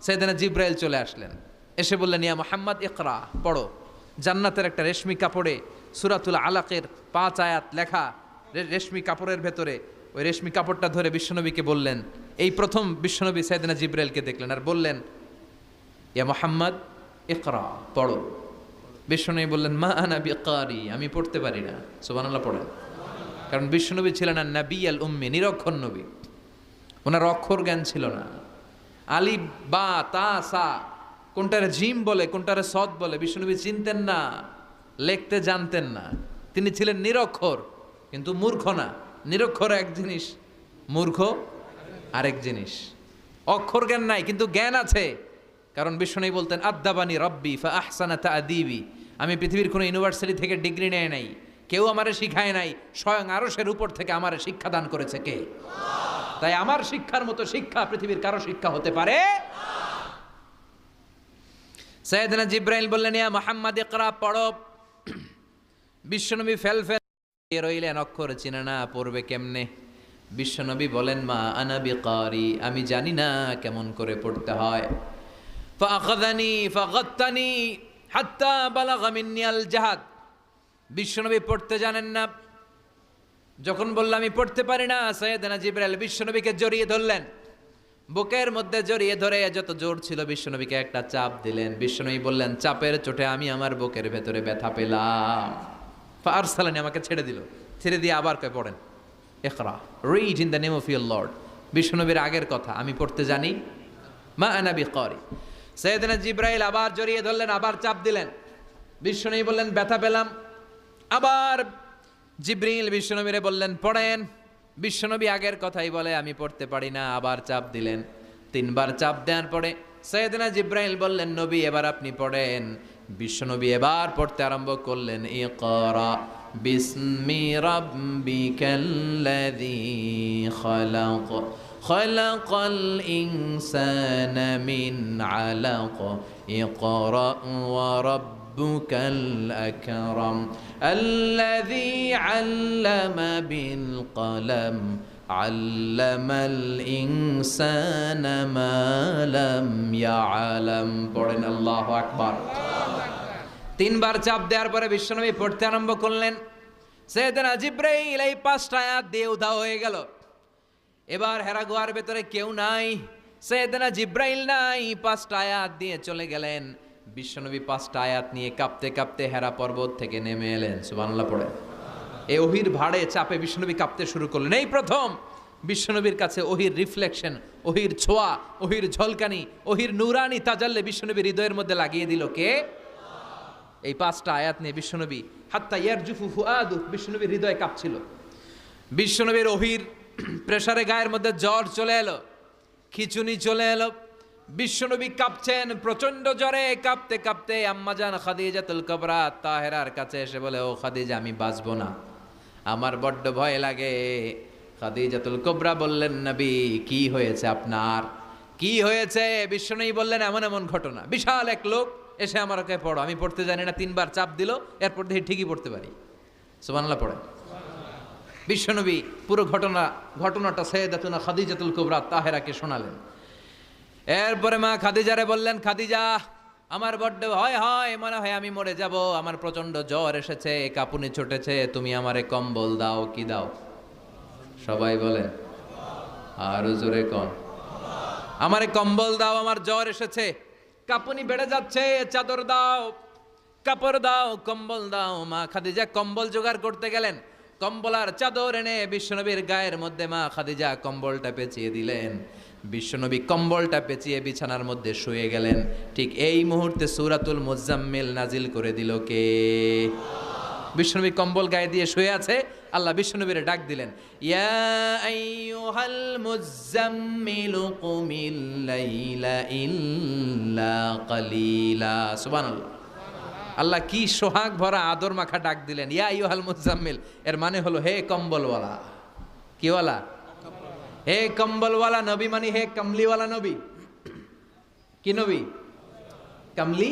সাইয়েদনা জিব্রাইল চলে আসলেন, এসে বললেন, ইয়া মুহাম্মদ ইকরা, পড়ো। জান্নাতের একটা রেশমি কাপড়ে সূরাতুল আলাকের 5 আয়াত লেখা, রেশমি কাপড়ের ভেতরে ওই রেশমি কাপড়টা ধরে বিশ্বনবীকে বললেন। এই প্রথম বিশ্বনবী সাইয়েদনা জিব্রাইলকে দেখলেন আর বললেন, ইয়া মুহাম্মদ ইকরা, পড়ো। বিশ্বনবী বললেন, মা আনা বিকারি, আমি পড়তে পারি না। সুবহানাল্লাহ পড়েন। কারণ বিশ্বনবী ছিলেন আর নবী আল উম্মি, নিরক্ষর নবী, ওনার অক্ষর জ্ঞান ছিল না। আলিফ বা তা সা কোনটারে জিম বলে কোনটারে সদ বলে বিশ্বনবী চিনতেন না, লিখতে জানতেন না। তিনি ছিলেন নিরক্ষর, কিন্তু মূর্খ না। নিরক্ষর এক জিনিস, মূর্খ আরেক জিনিস। অক্ষর জ্ঞান নাই কিন্তু জ্ঞান আছে। কারণ বিশ্বনবী বলতেন, আদ্দাবানি রব্বি ফা আহসানা তা'দিবি, আমি পৃথিবীর কোনো ইউনিভার্সিটি থেকে ডিগ্রি নেয় নাই, কেউ আমারে শিখায় নাই, স্বয়ং আরশের উপর থেকে আমারে শিক্ষা দান করেছে কে? তাই আমার শিক্ষার মতো শিক্ষা পৃথিবীর কারো শিক্ষা হতে পারে। সাইয়েদনা জিব্রাইল বললেন, ইয়া মুহাম্মদ ইকরা, পড়ো। বিশ্বনবী ফেল রইলেন, অক্ষর চিনে না, পড়বে কেমনে? বিশ্বনবী বলেন, মা আনা বিকারি, আমি জানি না কেমন করে পড়তে হয়। ফাআখাযানি ফাগাত্তানি হাত্তা বালাগা মিন্নি আল জাহাদ। বিশ্বনবী পড়তে জানেন না। যখন বললাম আমি পড়তে পারি না, সাইয়েদনা জিব্রাইল বিশ্বনবীকে জড়িয়ে ধরলেন, বুকের মধ্যে জড়িয়ে ধরে যত জোর ছিল বিশ্বনবীকে একটা চাপ দিলেন। বিশ্বনবী বললেন, চাপের চোটে আমি আমার বুকের ভেতরে ব্যথা পেলাম। ফাআরসালানি, আমাকে ছেড়ে দিল। ছেড়ে দিয়ে আবার কয়, পড়েন, ইকরা, read in the name of your lord. বিশ্বনবীর আগের কথা, আমি পড়তে জানি, মা আনা বিকারি। সাইয়েদনা জিব্রাইল আবার জড়িয়ে ধরলেন, আবার চাপ দিলেন। বিশ্বনবী বললেন, ব্যথা পেলাম। আবার জিব্রাইল বিশ্বনবীরে বললেন, পড়েন। বিশ্বনবী আগের কথাই বলে, আমি পড়তে পারি না। আবার চাপ দিলেন। 3 বার চাপ দেওয়ার পরে সাইয়েদনা জিব্রাইল বললেন, নবী এবার আপনি পড়েন। বিশ্বনবী এবার পড়তে আরম্ভ করলেন, ইকরা বিসমি রাব্বিকাল্লাযী খালাক খালাকাল ইনসানা মিন আলাক ইকরা ওয়া রাব্বুকাল আকরাম আল্লাযী আল্লামা বিল কলম আল্লামাল ইনসানা মা লাম ইয়ালাম। পড়েন, আল্লাহু আকবার। 3 বার চাপ দেওয়ার পরে বিশ্বনবী পড়তে আরম্ভ করলেন। সাইয়েদনা জিব্রাইল এই 5টা আয়াত দিয়ে উধাও হয়ে গেল। এবার হেরা গুহার ভেতরে কেউ নাই, সাইয়েদনা জিব্রাইল নাই, 5টা আয়াত দিয়ে চলে গেলেন। বিশ্বনবী 5টা আয়াত নিয়ে কাঁপতে কাঁপতে হেরা পর্বত থেকে নেমে এলেন। সুবহানাল্লাহ পড়ে। এই ওহির ভাড়ে চাপে বিশ্বনবী কাঁপতে শুরু করলেন। এই প্রথম বিশ্বনবীর কাছে ওহির রিফ্লেকশন, ওহির ছোঁয়া, ওহির ঝলকানি, ওহির নূরানি তাজাল্লি বিশ্বনবীর হৃদয়ের মধ্যে লাগিয়ে দিল কে? এই 5টা আয়াত নিয়ে বিশ্বনবী হাত্তা ইয়ারজুফু ফুআদু, বিশ্বনবীর হৃদয় কাঁপছিল। বিশ্বনবীর ওহির প্রেসারে গায়ের মধ্যে জ্বর চলে এলো, খিচুনি চলে এলো। বিশ্বনবী কাঁপছেন প্রচন্ড জ্বরে। কাঁপতে কাঁপতে আম্মাজান খাদিজাতুল কুবরা তাহেরার কাছে এসে বলে, ও খাদিজা, আমি বাঁচবো না, আমার বড্ড ভয় লাগে। খাদিজাতুল কুবরা বললেন, নবী কি হয়েছে আপনার, কি হয়েছে? বিশ্বনবী বললেন, এমন এমন ঘটনা। বিশাল এক লোক এসে আমার কাছে পড়ো, আমি পড়তে জানি না। 3 বার চাপ দিল, এরপর দেখি ঠিকই পড়তে পারি। সুবহানাল্লাহ পড়ে। বিশ্বনবী পুরো ঘটনাটা সাইয়েদাতুনা খাদিজাতুল কুবরা তাহেরাকে শোনালেন। এরপরে মা খাদিজারে বললেন, খাদিজা, আমার বড্ড ভয় হয়, মনে হয় আমি মরে যাব, আমার প্রচন্ড জ্বর এসেছে, কাঁপুনি ছুটেছে, তুমি আমারে কম্বল দাও। কি দাও? সবাই বলেন, আরো জোরে কোন, আমারে কম্বল দাও, আমার জ্বর এসেছে, কাঁপুনি বেড়ে যাচ্ছে, চাদর দাও, কাপড় দাও, কম্বল দাও। মা খাদিজা কম্বল জোগাড় করতে গেলেন। কম্বল আর চাদর এনে বিশ্বনবীর গায়ের মধ্যে মা খাদিজা কম্বলটা পেঁচিয়ে দিলেন। বিশ্বনবী কম্বলটা পেঁচিয়ে বিছানার মধ্যে শুয়ে গেলেন। ঠিক এই মুহূর্তে সূরাতুল মুজাম্মিল নাজিল করে দিল কে? বিশ্বনবী কম্বল গায়ে দিয়ে শুয়ে আছে, আল্লাহ বিশ্বনবীরে ডাক দিলেন, ইয়া আইয়ুহাল মুজাম্মিলু কুমিল লাইলা ইল্লা কালিলা। সুবহানাল্লাহ। আল্লাহ কি সোহাগ ভরা আদর মাখা ডাক দিলেন, ইয়া আইয়ুহাল মুজাম্মিল। এর মানে হলো, হে কম্বলওয়ালা। কিওয়ালা? হে কম্বলওয়ালা নবী, মানে হে কমলিওয়ালা নবী। কি নবী? কামলি